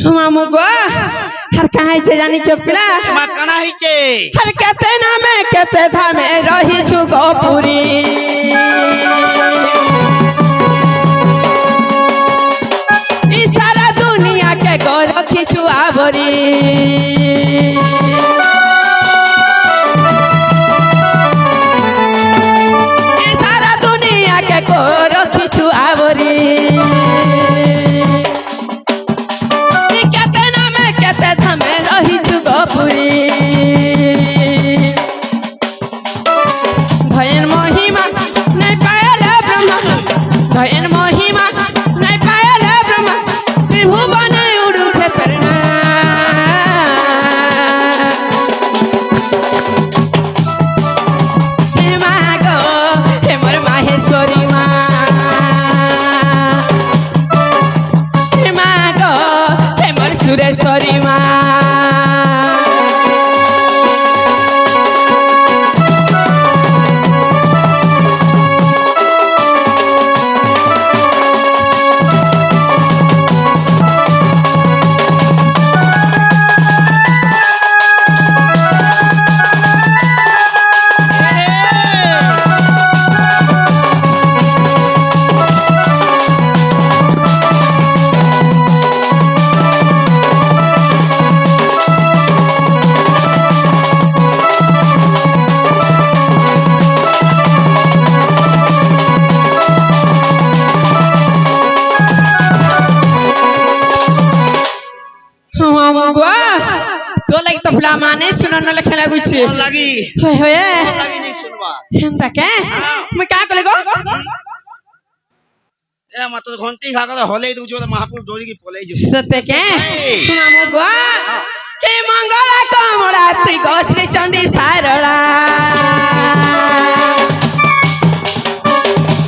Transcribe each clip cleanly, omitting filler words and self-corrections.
मामू गो हर कहाँ छे जानी चोपिला मा कना ही छे हर केते नामे केते धामे रही छु गोपुरी ई सारा दुनिया के गो रखी छु आवरी ई सारा दुनिया के गो रखी छु आवरी भयन महिमा नहीं पायल ब्रह्मा भयन महिमा नहीं पायल ब्रह्मा त्रिभुवन उड़ू छतरना हे माँ गो हे मोर माहेश्वरी माँ हे माँ गो हे मोर सुरेश्वरी माँ तो लगी तो फला माने सुनन न लखे लागु छे कोन लागी होय होय कोन लागी नहीं सुनबा हेंता के मैं का कले गो ए मत घंटी खा कर होले दु जो महापुर डोरी की पोले जो सते के मामू गो हे मंगला कमरा तुई गो श्री चंडी सारड़ा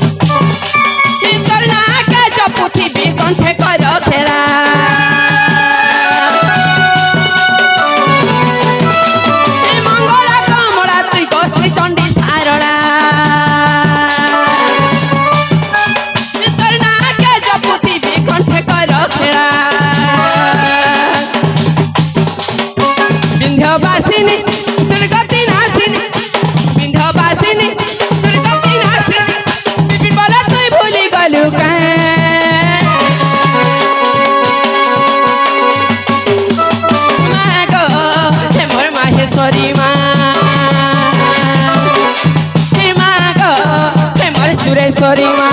हे करना के चपुथी भी कंठे कर खेला विंध्यवासिनी दुर्गति नाशिनी विंध्यवासिनी दुर्गति नाशिनी विपिन बोला तू भूली गलु माँ गो हे मोर माहेश्वरी माँ हे माँ गो हे मोर सुरेश्वरी माँ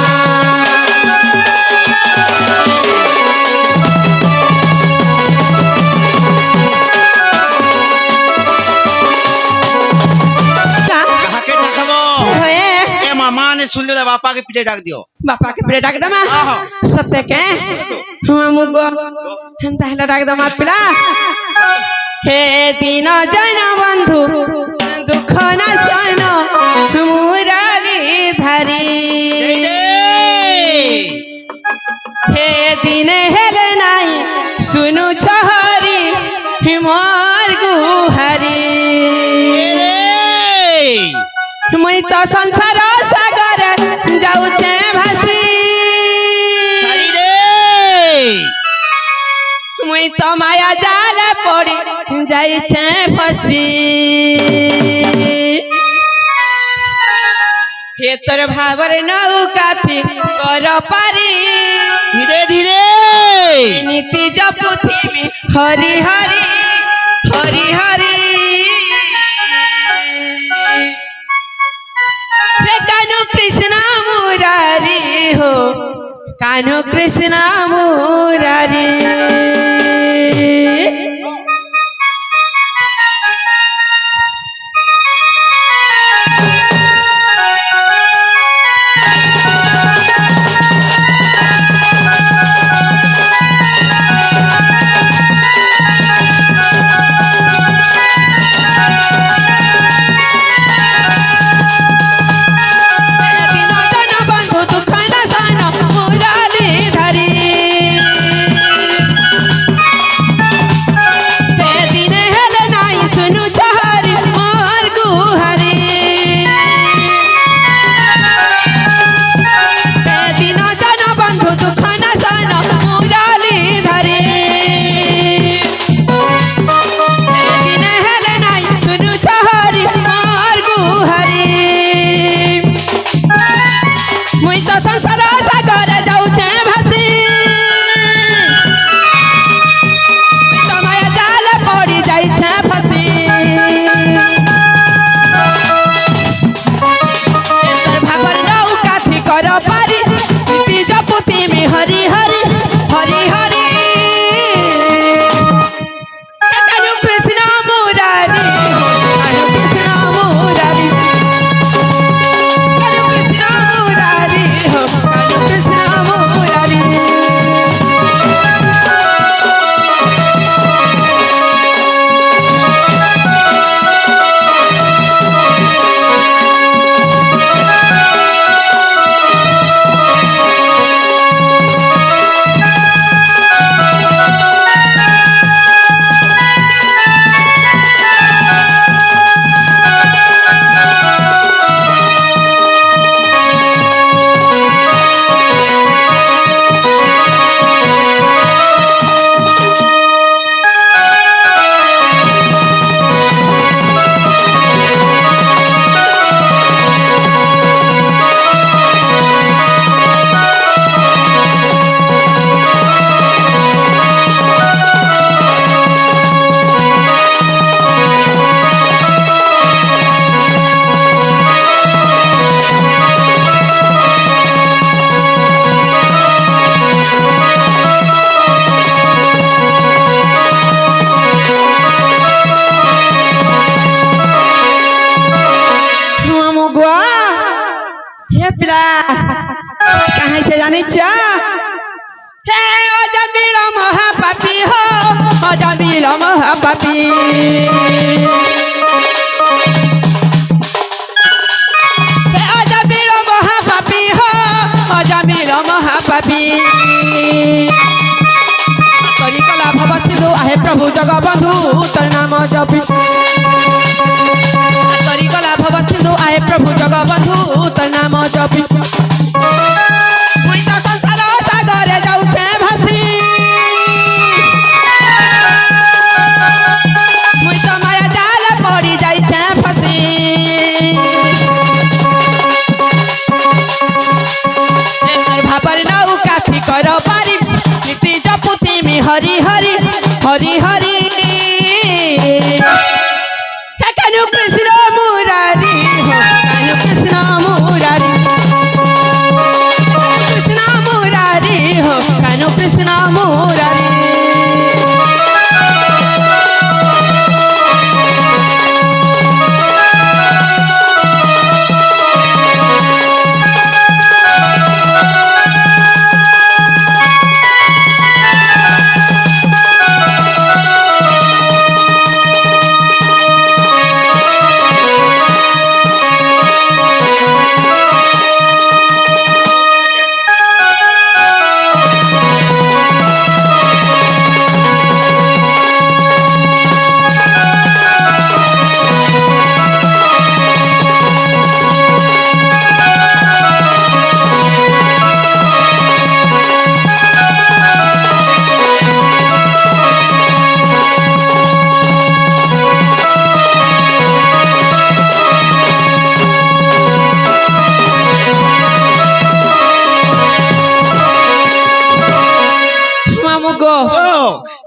सुन ले बापा के पीछे डाक दियो बापा के पीछे डाक दमा सत्य के हम गो हेंता हला डाक दमा पिला हे दीन जन बंधु दुख न सन मुरारी धरी हे दिन हेले नाही सुनु छहरी मोर गुहरी मुई तो संसार सागर जाऊचे भासी मुई तो माया जाल पड़ी जाइछे फसी हे तोर भावर नौका थी कर पारी धीरे धीरे नीति जपुथी में हरि हरि हरि हरि कान्हो कृष्ण मुरारी हो कान्हो कृष्ण मुरारी तरी कला भव सिंधु आहे प्रभु जगबंधु तर नाम जपी तरी कला भव सिंधु आहे प्रभु जगबंधु तर नाम जपी मुई तो संसार सागरे जाउछे भासी मुई तो माया जाल पड़ी जाइछे फसी भाबर नौ काफी करो पारी नीति जपुती मी हरि हरि हरि हरि हे कानु कृष्ण मुरारी हो कानु कृष्ण मुरारी कृष्ण मुरारी हो कानु कृष्ण मुरारी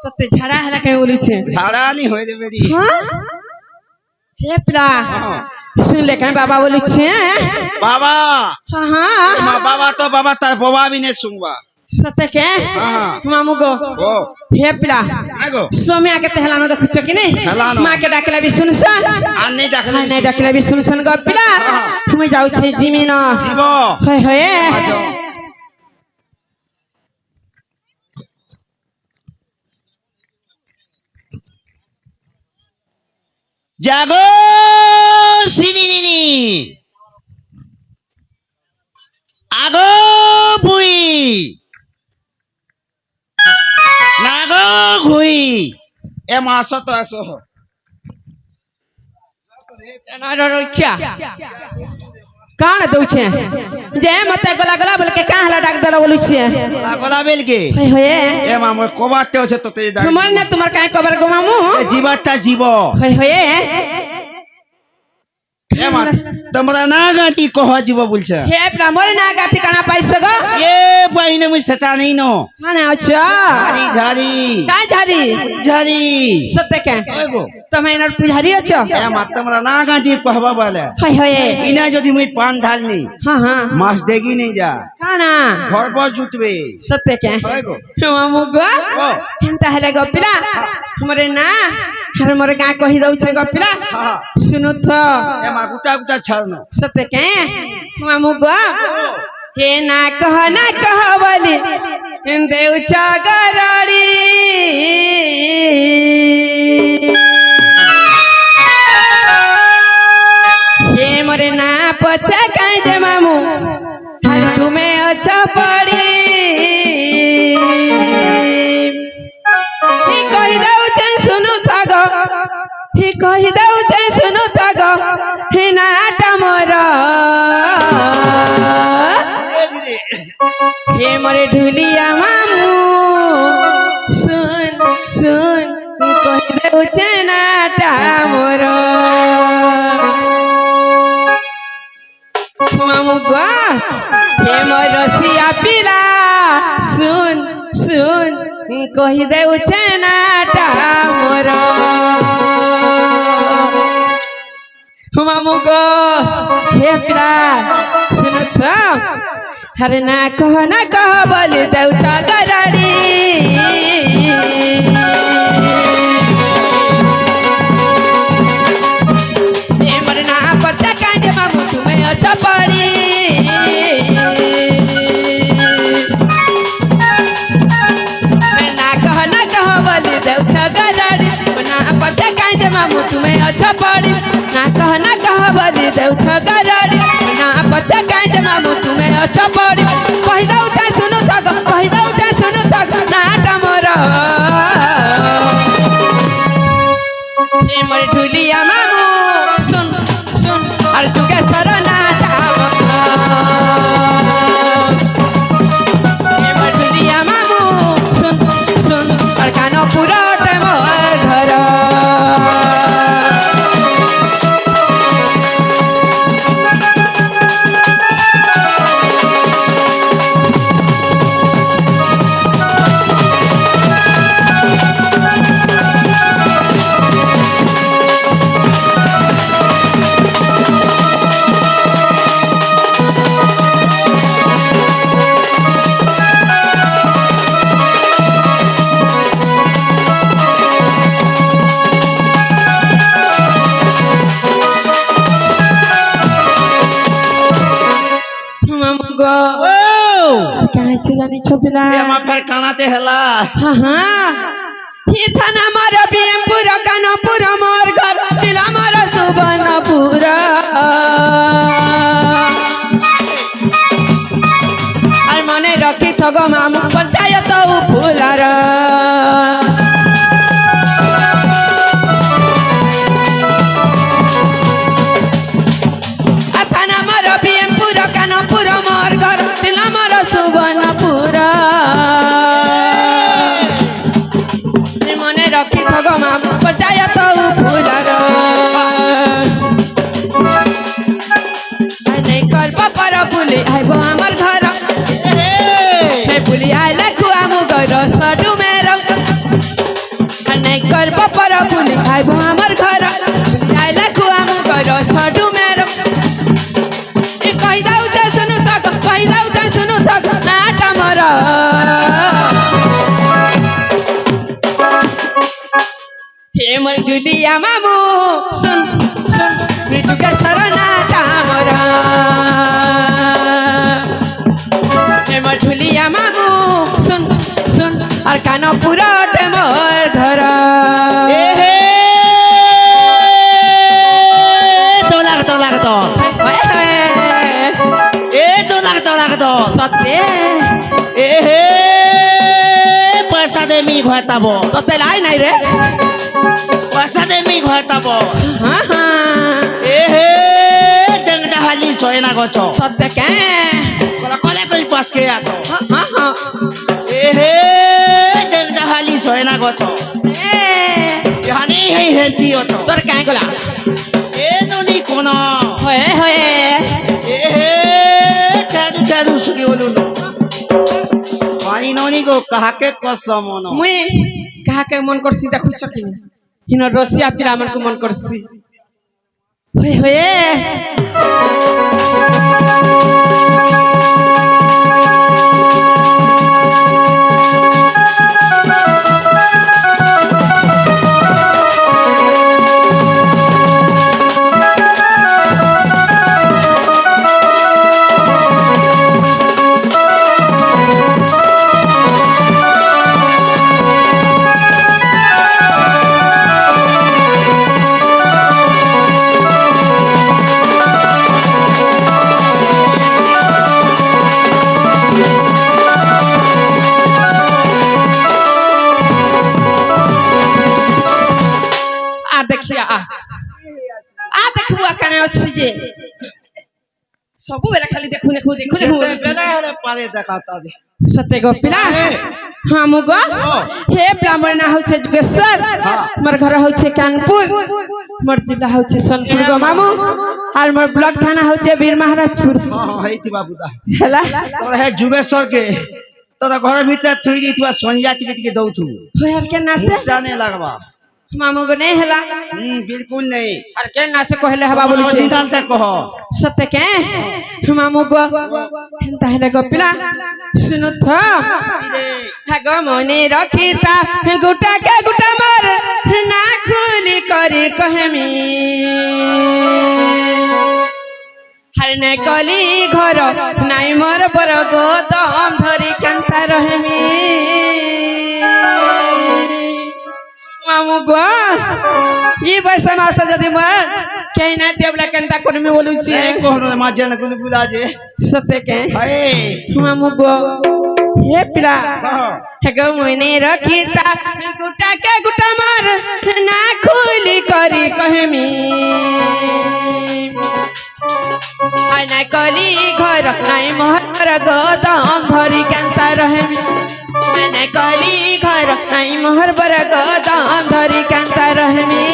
তোতে ঝাড়া হেলা কে বলিছে ঝাড়ানি হয়ে যাবে রে হ্যাঁ হে প্লা শুনলে কেন বাবা বলিছে বাবা হ্যাঁ হ্যাঁ মা বাবা তো বাবা তার বাবা বিনে শুনবা সতে কে হ্যাঁ মামু গো ও হে প্লা আগো সোমে আগে তো হেলানো দেখুছ কি নেই হেলানো। মাকে ডাকলে বি শুনছন আর নেই ডাকলে নাই ডাকলে বি শুনছন গো প্লা তুমি যাউছে জিমিন জীব হয় হয় আচ্ছা জাগো সিনিনি আগো বুই নাগো ঘুই এ মাস তো আসো क्या कान दउछे जे मते गला गला बोल के का हला डाक देला बोलु छिए গলা বেলকে होय होय এ মামা কবারতে আছে তো তে हमर ने तुम्हार काहे कबर गो मामू জীবারটা জীব होय होय এ মা তোমরা না গাতি কহ জীব বলছে हे ब्राह्मण ना गाथी काना पाइस गो এ বাইনে মুই সেটা নেই নো काना अच्छा ঝাড়ি ঝাড়ি काय झारी ঝাড়ি सत्य के এগো তুমি এনার পুজারি আছো এ মা তোমরা না গাতি কহবা বলে होय होय ইনা যদি মুই পান ঢালনি हां हां মাছ দেখি নেই যা काना ঘর পর জুটবে सत्य के এগো मामू गो ও हेंता हेले गो पिला हमरे ना हर मोरे का कहि दउ छे गो पिला হ্যাঁ सुनु तो এ মা গুটা গুটা ছাড়নো सत्य के मामू गो हे ना कह बोली देव चागराड़ी हे मोरे ना पचा काई जे मामू हर तुम्हें अच्छा पड़ी ही कहि दउ छे सुनु थागो ही कहि दउ छे सुनु थागो हे नाटा मोरा हे मोरे ढुलिया मामू सुन सुन कहि दउ छे नाटा मोरा मामू गो हे मोर रसिया पीला सुन सुन कहि दउ छे नाटा मोरा मामू गो हे पीला सुन तो हर ना कह बोल देवता गराड़ी हे मोरे ना पचा काई जे मामू तुम्हें अच्छा पड़ी ना कह बोल देवता गराड़ी ना पचा काई जे मामू तुम्हें अच्छा पड़ी ना कह बोल देवता गराड़ी ना पचा काई जे मामू तुम्हें अच्छा पड़ी कहि दउ छे सुनु तो कहि पिला एमा फिर कानाते हला हाँ हाँ ही थाना मारा बीएमपुर कानपुर मोर घर जिला मारा सुबर्णपुर আর মনে রখি থগ মামু পঞ্চায়েত ফুলার থানা মার বিএমপুর কানপুর মোর ঘর দিলা মার সুবর্ণপুর মনে রখি থগ মামু পঞ্চায়েত ফুলার नहीं करब पर बुले आइब हमर घर हे बुली आइला खुआ मुगर सडु मेरो नहीं करब पर बुले आइब हमर घर आइला खुआ मुगर सडु मेरो ए कहि दाउ त सुनु तक नाटा मर हे मर जुलिया मामू सुन सुन बिजुका सरना टामर हे मर जुलिया मामू सुन सुन और कान पूरा टेमर घर ए हे तो लागतो ए तो लागतो सत्य ए हे पैसा दे मी घटाबो तो तेलाई नहीं रे पैसा दे मी घटाबो हाँ हाँ ए हे डंगडा हाली सोयना गछो सत्य के कोला कोले कोई पास के आसो हाँ हाँ ए हे डंगडा हाली सोयना गछो ए यानी है हेल्दी होतो तोर काय गोला ए नोनी कोना होए होए ए हे चालू सुगी बोलुनो पानी नोनी को कहा के कसमनो मुई कहा के मन करसी देखुछ कि हिन रसिया पिला मन को मन करसी होए होए देखिया आ देखबुआ कने अछि जे सबु बेला खाली देखु चले हले पाले देखाता दे सत्य गो पिला हाँ मुगो हे ब्राह्मण ना होछे जुगेश्वर मोर घर होछे कानपुर मोर जिला होछे सोनपुर गो मामू और मोर ब्लॉक थाना होछे वीर महाराजपुर हां हां हेति बाबूदा हला तोरा है जुगेश्वर के तोरा घर भीतर थुई दितवा सोनिया टिके दउथु हो यार के ना से जाने लगबा मामू गो नहीं हला बिल्कुल नहीं और के ना से कहले हवा बोली छी डाल तक कहो सत्य के मामू गो हेंता हेले गो पिला सुनु था हगो मने रखिता गुटा के गुटा मार ना खुली करी कहमी हर ने कली घर नाई मोर पर गो दम धरी कांता रहमी मामू गो ई बस मास जदी मर कहीं ना तेबला कंता कोन में बोलू छी ए कोन माजन कुल बुला जे सत्य के हाय मामू गो हे पिला हे गो मने रखिता गुटा के गुटा मार ना खुली करी कहमी आय ना कली घर नाई मोहर गोदाम धरी कांता रहमी मैंने कली घर नाई मोहर बर गोदाम धरी कांता रहमी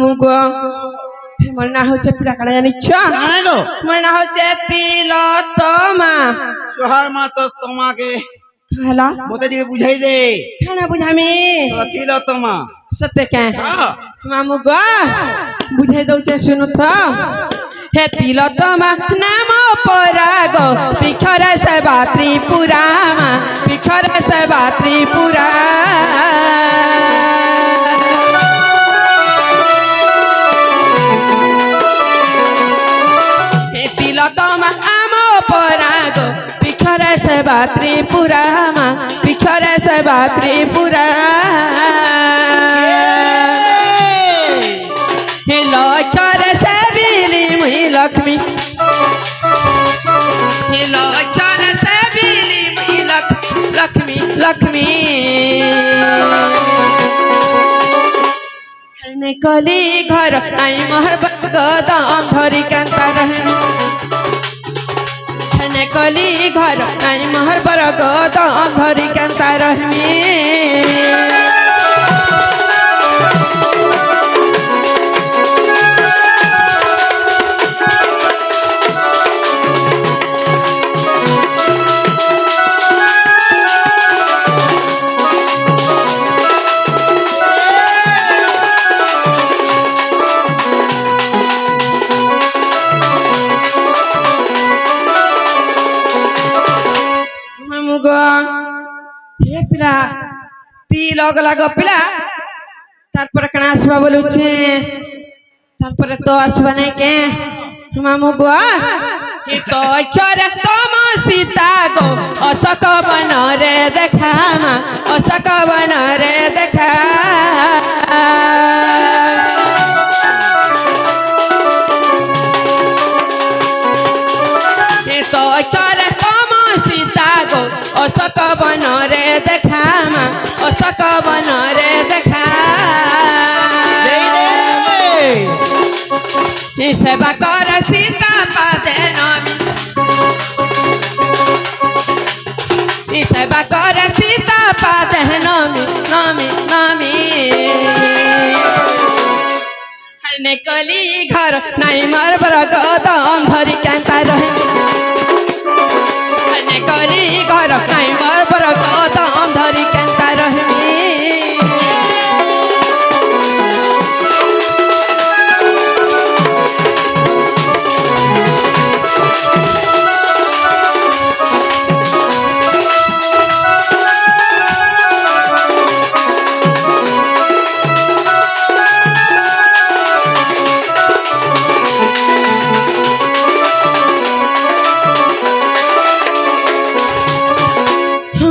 मुगो मोर ना होचे पिला काला जानिछ जाने गो मोर ना होचे तिलोत्तमा सोहार मा तो तमा के हेला মতে দিয়ে বুঝাই দে खाना बुझामी তিলোত্তমা सत्य क्या হ্যাঁ मामू गो बुझाई दउचे सुनु त हे तिलोत्तमा नाम पराग तिखर सेवा त्रिपुरामा तिखर सेवा त्रिपुरा हे तिलोत्तमा नाम पराग तिखर सेवा त्रिपुरामा तिखर सेवा त्रिपुरा लक्षर से बिली मुई लक्ष्मी लक्षर से बिली मुई लक्ष्मी लक्ष्मी ने कली घर आई महर गदम धरी कांता रहमी ने कली घर आई महर बर गदम धरी कांता रहमी पिला ती लग लाग पिला तारपर कना आसबा बोलुछे तारपर तो आसबा नहीं के मामू गो हि तो अक्षर तम सीता गो अशोक वन रे देखा मा अशोक वन रे देखा हि तो अक्षर तम सीता गो अशोक वन रे देखा मा अशोक वन रे देखा हि सेवा कर सीता पादे नमी हि सेवा कर सीता पादे नमी नमी नमी हरने कली घर नहीं मर बर गदम धरी कांता रहे हरने कली घर नहीं मर बर गदम धरी कांता रहमी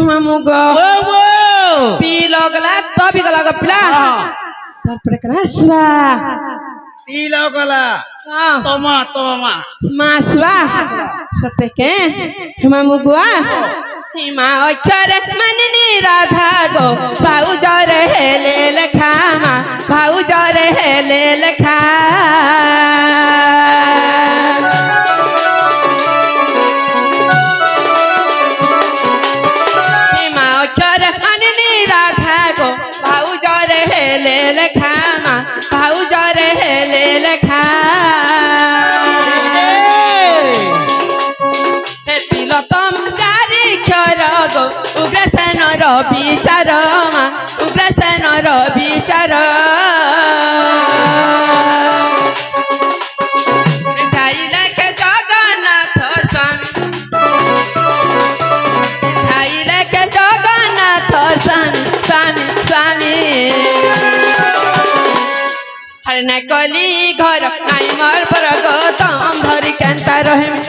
मामू गो ती लगला तो भी गला गपला तारपर कना आसबा তিলকলা हां তোমা তোমা मासवा सत्य के मामू गुआ हिमा अक्षर मननी राधा गो भाऊ जर हेले लखा मा भाऊ जर हेले लखा हिमा अक्षर मननी राधा गो भाऊ जर हेले लखा मा भाऊ जर हेले लखा तिलोत्तम चारि क्षर गो उग्रसेन विचार मा उग्रसेन विचार धाइले के जगन्नाथ स्वामी धाइले के जगन्नाथ स्वामी स्वामी स्वामी हरने कली घर नाई मर पर गदम धरी कांता रहमी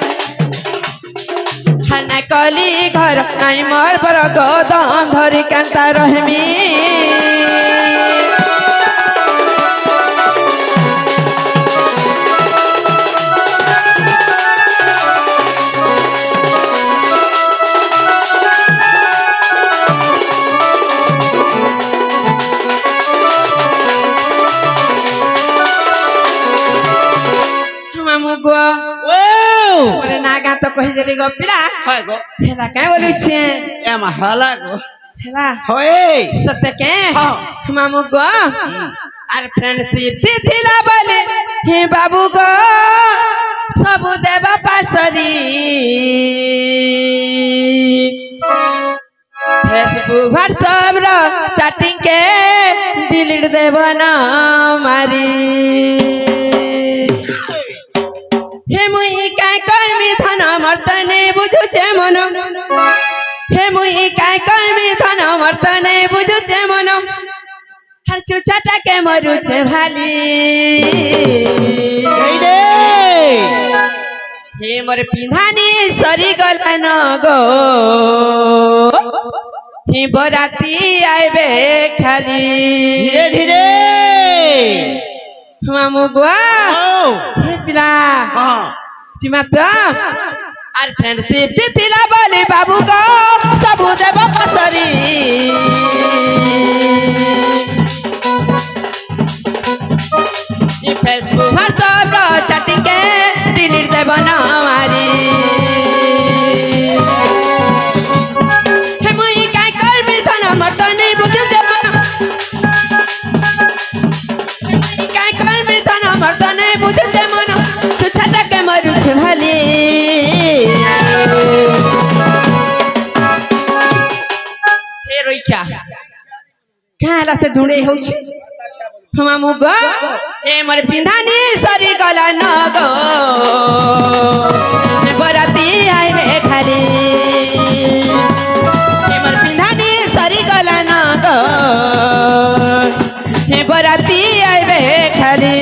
हरने कली घर नाई मर पर गदम धरी कांता रहमी मामू गो ओरे नागा तो कहि देली गो पिला হয় গো हेला काय बोलु छे এমা হলা গো हेला হয় सत्य के हाँ। मामू गो आर फ्रेंडशिप थिला बोले हे बाबू गो सब देवा पासरी फेसबुक व्हाट्सएप रो चैटिंग के डिलीट देव ना मारी हे मुई काय करमी धन मर्तने बुझुचे मन हे मुई काय करमी धन मर्तने बुझुचे मन हर चुचाटा के मरुचे भाली हे मोर पिंधानी सरी गला न गो ही बराती आइबे खाली धीरे धीरे मामू गुआ हे पिला जिमा तो आर फ्रेंडशिप तिला बोले बाबू गो सबू देव पसरी ये फेसबुक व्हाट्सएप रो चैटिंग के डिलीट देव ना मारी हे मुई काय करमी धन मर्दने बुझु जे मन काय करमी धन मर्दने बुझु जे मन छुछटा के मरु छे भाली हे रोइका काला से ढूंढे हो छी मामू गो ए मोर पिंधानी सरी गला न गो बराती आइबे खाली ए मोर पिंधानी सरी गला न गो हे बराती आइबे खाली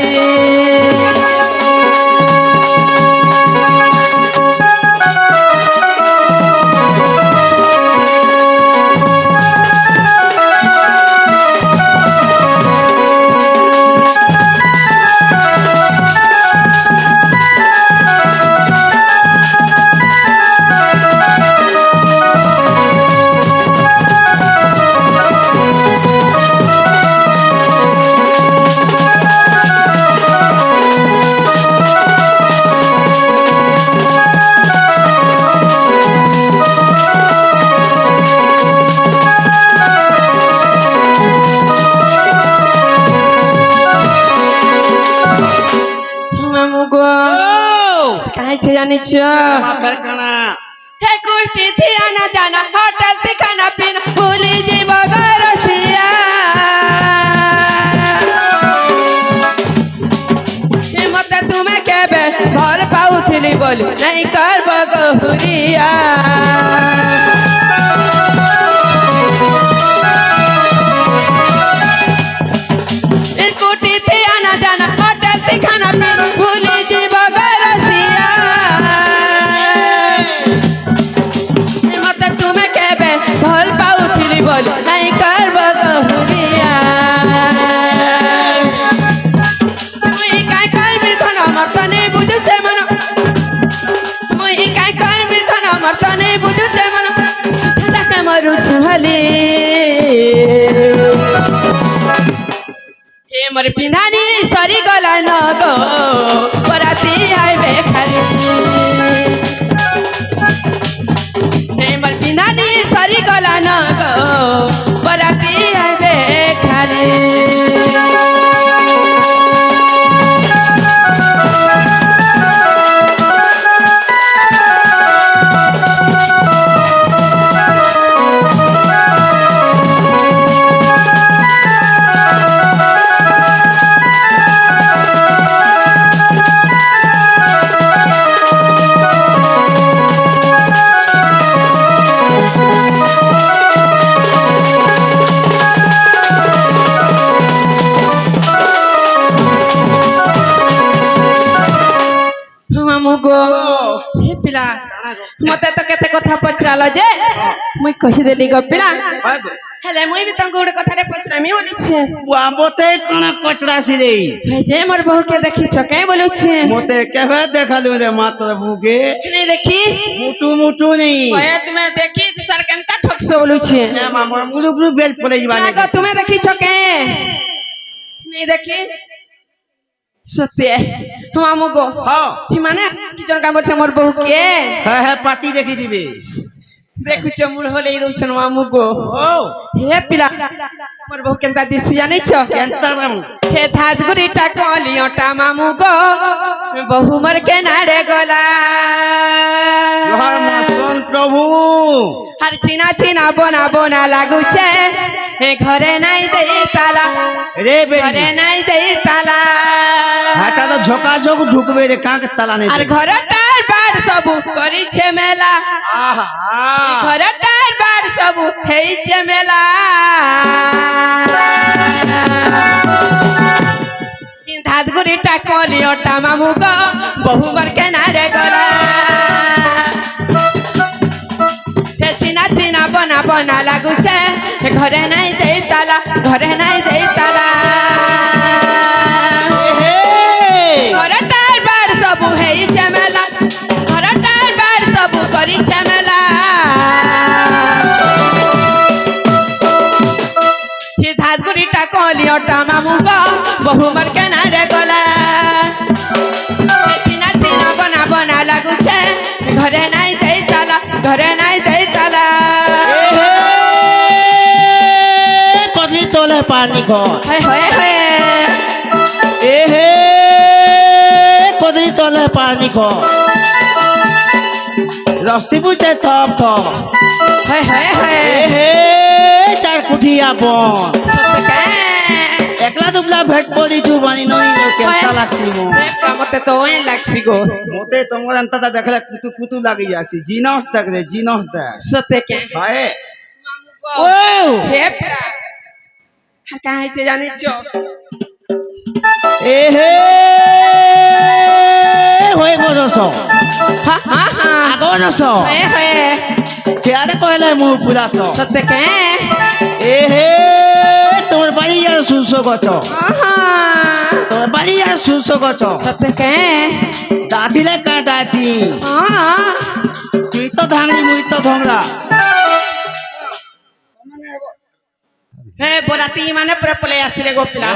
हे कुर्ती थी आना जाना होटल थी खाना पीना भूली जी बगर रसिया हे मत तुम्हें केबे भल पाउथिली बोलू नहीं कर बगहुरिया कुर्ती थी आना जाना होटल थी खाना पीना भूली जी बगर रसिया भल पाउथिली बोलू नहीं कर बगहुरिया मुई काय करमी धन मर्दने बुझुचे मन मुई काय करमी धन मर्दने बुझुचे मन छटा के मरु छली हे मोर पिंधानी सरी गला न गो बराती आइबे खाली हे मोर पिंधानी सरी गला न गो बराती आइबे खाली मामू गो हे पिला मते तो केते कथा पचरालो जे मुई कहि देली गो पिला हेले मुई भी तंग गुड कथा रे पचरामी बोली छे बुआ मोते कोना कचरासी रे हे जे मोर बहू के देखि छ के बोलु छे मोते केबे देखलु रे मात्र बुके नहीं देखी मुटु मुटु नहीं ओए तुम्हें देखी सरकंता ठकसो बोलु छे ए मामा मुलु मुलु बेल पले जीवाने का तुम्हें देखी छ के नहीं देखी सत्य मामू गो हां हिमाने कि जन काम छ मोर बहू के है पार्टी देखि दिबे देखु छ मुर होले रोछन मामू गो ओ हे पिला मोर बहू केनता दिसी जानै छ केनता रामू हे धाजगुरी टाकलियोटा मामू गो बहु मर के नारे गला जोहार मसन প্রভু আর চিনা চিনা বনা বনা লাগুছে এ ঘরে নাই দেই তালা রে বেরি ঘরে নাই দেই তালা হাটা তো ঝোকাঝোক ঢুকবে রে কাকে তালা নেই আর ঘরটার বার সবু করিছে মেলা আহা ঘরটার বার সবু হেইছে মেলা ধাতগুড়িটা কলিওটা মামুগ বহুবার কেনারে গলা চিনা চিনা বনা বনা লাগুছে ঘরে নাই দেই তালা ঘরে নাই দেই তালা ঘরটার বার সবু হেইছে মেলা ঘরটার বার সবু করিছে মেলা ধাতগুড়িটা কলিওটা মামুগ বহুবার কেনারে গলা চিনা চিনা বনা বনা লাগুছে ঘরে নাই দেই তালা ঘরে নাই দেই তালা কদলি তোলে পানি ঘর হয়ে হয়ে হয়ে এ হে কদলি তোলে পানি ঘর রস্তি বুঝতে থপ থপ হয়ে হয়ে হয়ে এ হে চার কুঠিয়া বন সত্যকে একলা দুবলা ভেট পড়িছু বানি নই কেনতা লাগছি মো মতে তো ওই লাগছি গো মতে তোমার এন্তা দেখলে কুতু কুতু লাগি যাচ্ছি জিনস দেখ রে জিনস দেখ সত্যকে ভাই ও ও হেপরা হাকা হইছে জানিছ এ হে হয়ে গরস হা হা হা আগরস হয়ে হয়ে কেয়ারে কইলে মু পুরাস সত্যকে এ হে তোমার বাড়ি আর সুস গছ আহা তোমার বাড়ি আর সুস গছ সত্যকে দাঁতিলে কা দাঁতি তুই তো ধাংরি মুই তো ধংরা হে বরাতি মানে পুরা পলে আসিরে গো পিলা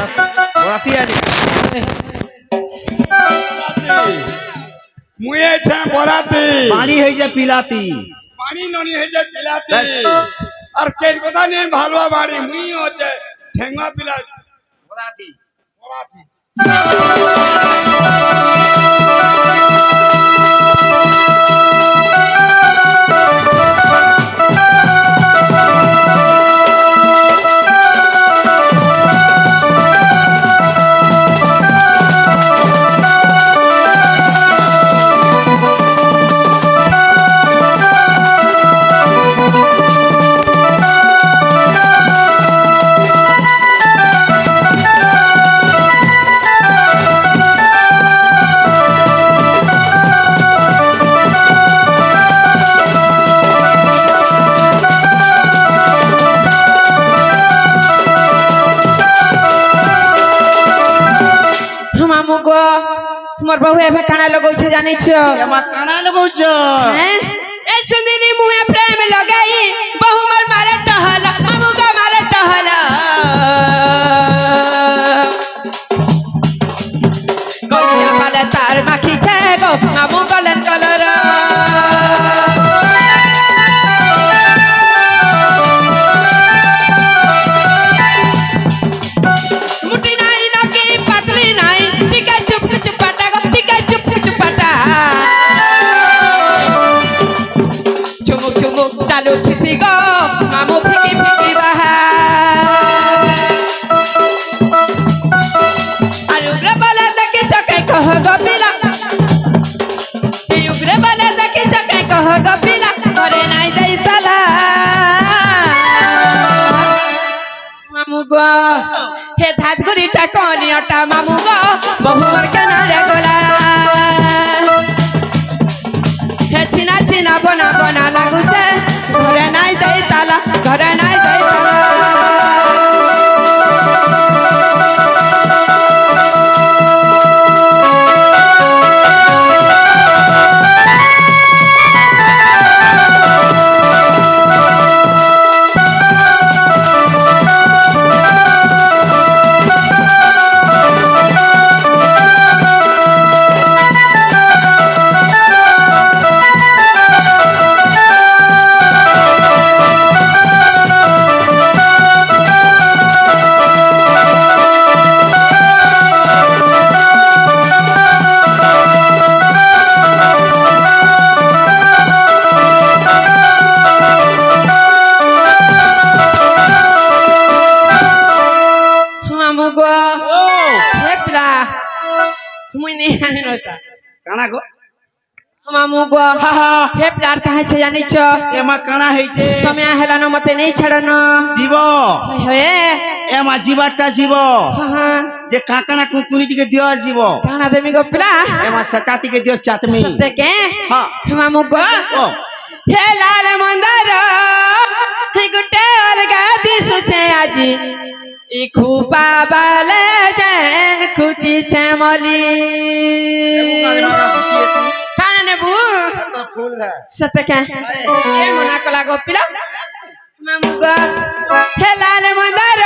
রাতি আনি মুই এছে বরাতি পানি হই যে পিলাতি পানি ননি হইছে পিলাতি আর কের কথা নেই ভালো বাড়ি মুই হচ্ছে ঠেঙ্গা পিলা রাতি বরাতি মামু গো তোমার বাবু এবে কানা লগাউছে জানিছ এমা কানা লগাউছ হ্যাঁ এ সুন্দরী মুহে প্রেম লগাই বহু মার মারে টহল মামু গো মারে টহল কলিয়া বালে তার মাখিছে গো মামু গলেন কলর মুটি নাই নাকি পাতলি নাই টিকা চুপ চুপাটা গো টিকা চুপ চুপাটা চুমুক চুমুক চালু থিসি গো মামু ফিকি ফিকি বাহা আর উগ্রে বলে দেখি চকে কহ গো পিলা এই উগ্রে বলে দেখি চকে কহ গো পিলা ঘরে নাই দেই তালা মামু গো হে ধাতগুড়িটা কলিওটা মামু গো বহুবার কেনারে গলা হে চিনা চিনা বনা বনা লাগুছে ঘরে নাই দেই তালা ঘরে নাই দেই তালা मुई नहीं आनी नता কানা গো मामू गो হা হা हे प्यार कहे छे जानी छ এমা কানা হইছে समय हेला न मते नहीं छड़न জীব होए এমা জীবারটা জীব हां যে কাকানা কুকুনি দিকে দিও জীব काना देमी गो पिला এমা সকাতিকে দিও চাতমি सत्य के হ্যাঁ मामू गो ও हे लाल मंदार हे गुटे अलगा दिसु छे आजी ई खूपा बाले जन कुची छमली काना ने बु ফুল হ্যাঁ सत्य के ए मना कला गो पिला मामू गो हे लाल मंदार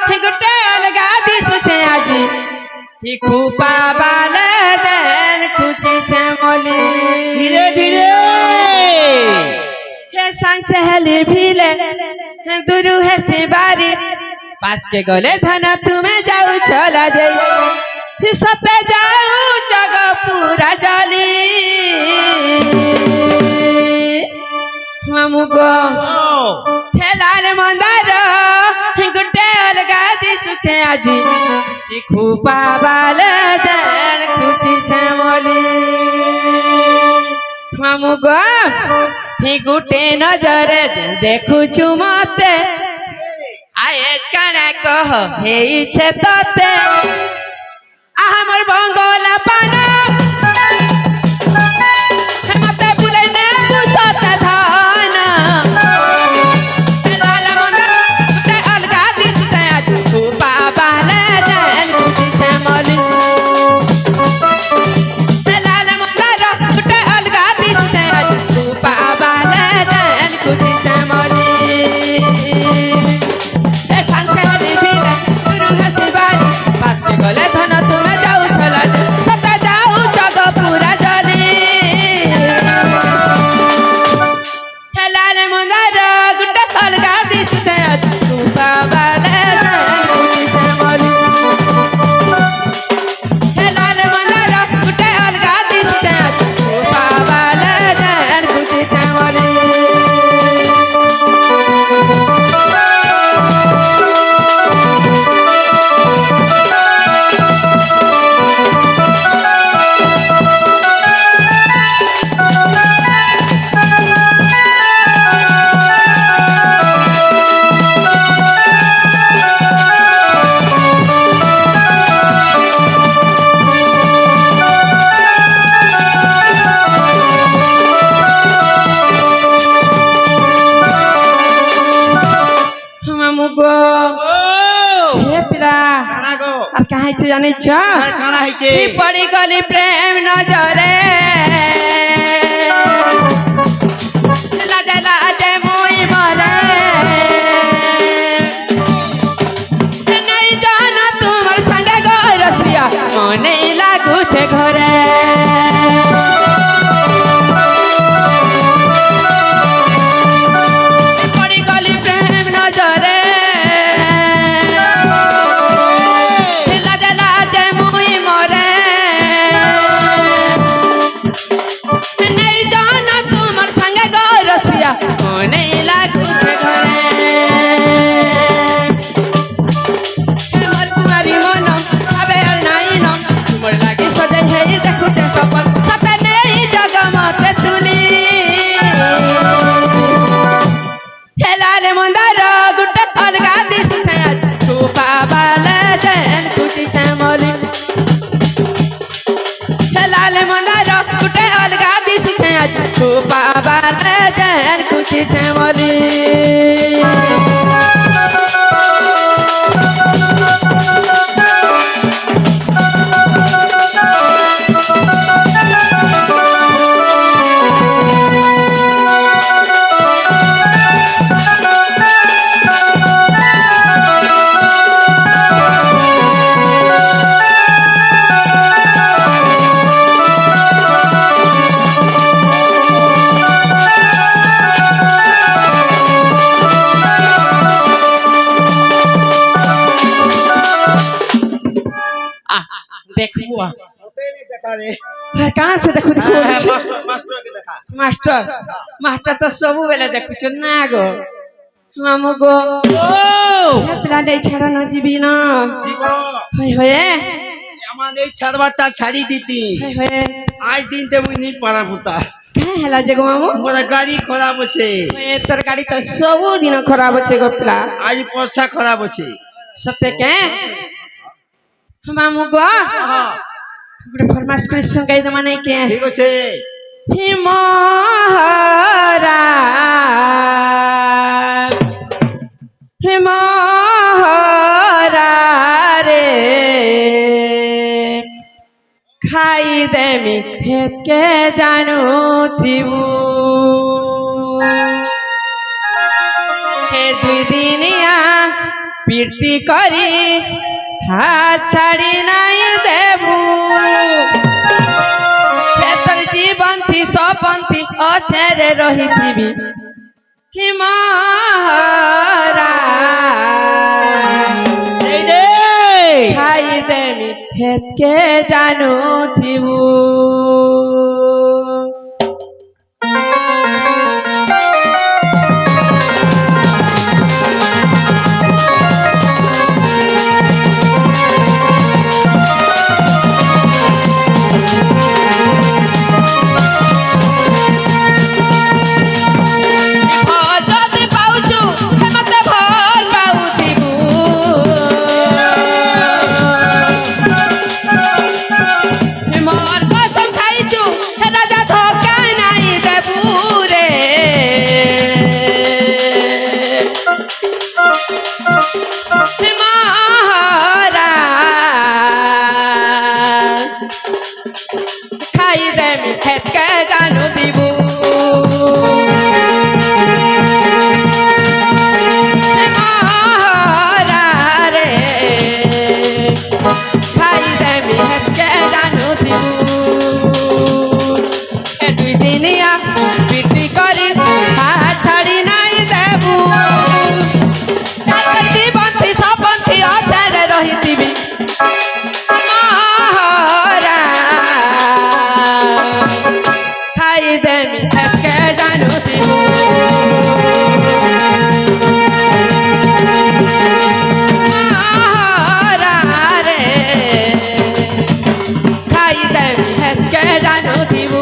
हे गुटे अलगा दिसु छे आजी ई खूपा बाले जन कुची छमली ধীরে ধীরে हे संग सहेली भीले हे दुरु है सिबारी पास के गले धन तुम्हें जाऊ चला जाई सते जाऊ जग पूरा जली मामू गो ও हे लाल मंदार हे गुटे अलगा दिसु छे आजी ई खूपा बाल दर खुची छमली मामू गो हे गुटे नजरे देखु छु मते आएज काना कह हे इच्छे तते आ हमर बंगला पाना हे मते बुले ने बुसत धान हे लाल मंदा गुटे अलगा दिस छया खूपा बाले जन खुची छमली हे लाल मंदा गुटे अलगा दिस छया खूपा बाले जन खुची छमली ए सांचेली भीले गुरु हसी बारी पास के गले धन तुम्हें जाऊ छला सता जाऊ जग पूरा जली हे लाल मंदार गुटे अलगा दिस छया खूपा बाले जन खुची छमली हे लाल मंदार गुटे अलगा दिस छया खूपा बाले जन खुची छमली मामू गो ও हे पिला কানা গো আর কাहे छे जानी छ আর কানা হইছে ई पड़ी गली प्रेम नजरे लाजे लाजे मुई मरे नहीं जाना तुमर संगे गो रसिया मने लागू छे घरे ई पड़ी गली प्रेम नजरे लाजे लाजे मुई मरे नहीं जाना तुमर संगे गो रसिया मने लागू छे घरे मोर कुमारी मन अबे और नहीं न तुमर लागी सजे है देखु जे सपन सते नहीं जग मते तुली हे लाल मंदार गुटे अलगा दिस छया खूपा बाले जन खुची छमली हे लाल मंदार गुटे अलगा दिस छया खूपा बाले जन खुची छमली देखबो দেখা রে कहाँ से देखो देखो হ্যাঁ মাস্টার মাস্টারকে দেখা मास्टर मास्टर तो सब बेले देखु छ ना गो मामू गो ও हे पिला नहीं छड़ा न जीवी न জীব होय होय আমার এই ছাড়বারটা ছাড়ি দিতি আজ দিনতে মুই নি পারা পুতা কাঁ হেলা যে গো মামু মোর গাড়ি খরাপ আছে তোর গাড়ি তো ସବୁ ଦିନ ଖରାପ ଅଛି গো ପିଲା আজ পয়সা খরাপ আছে সত্যি কে মামু গো ଗୋଟେ ଫରମାସ କରି ସଙ୍ଗାଇ ଦମା ନାଇଁ କେ ঠিক আছে হিমরা হিমরা রে খাই দেমি হেতকে জানু থিবু হে দুই দিনিয়া প্রীতি করি হাত ছাড়ি নাই দেবু তোর জীবনথি সপন্থি অছেরে রহিথিবি হিমরা এই রে খাই দেমি হেতকে জানু থিবু খাই দেমি হেতকে জানু দিবু রে খাই দেমি হেতকে জানু দিবু এ দুই দিনিয়া প্রীতি করি হাত ছাড়ি নাই দেবু তোর জীবনথি সপন্থি অছেরে রহিথিবি খাই দেমি হেতকে জানু থিবু রে খাই দেমি হেতকে জানু থিবু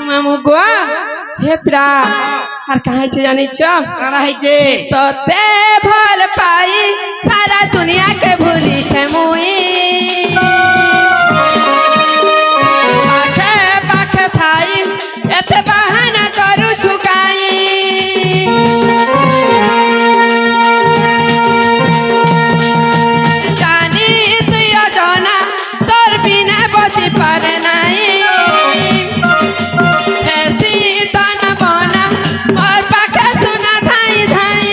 মামু গো হে প্রা আর কাহে ছে জানিছ কানা হইছে তোতে ভাল পাই সারা দুনিয়া কে ভুলিছে মুই পাখে পাখে থাই এতে বাহানা করু ছুকাই জানি তুই অজনা তোর বিনা বজি পারে নাই হেসি তন বনা মোর পাখে সুনা ধাই ধাই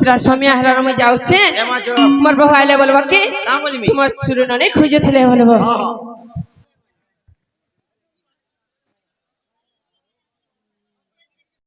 পুরা সময় হেলার আমি যাচ্ছে এ মাছ মোর বহু আইলে বলবো কি কাম করবি তোমার চুরুননে খুঁজে ଥିଲେ বলবো হ্যাঁ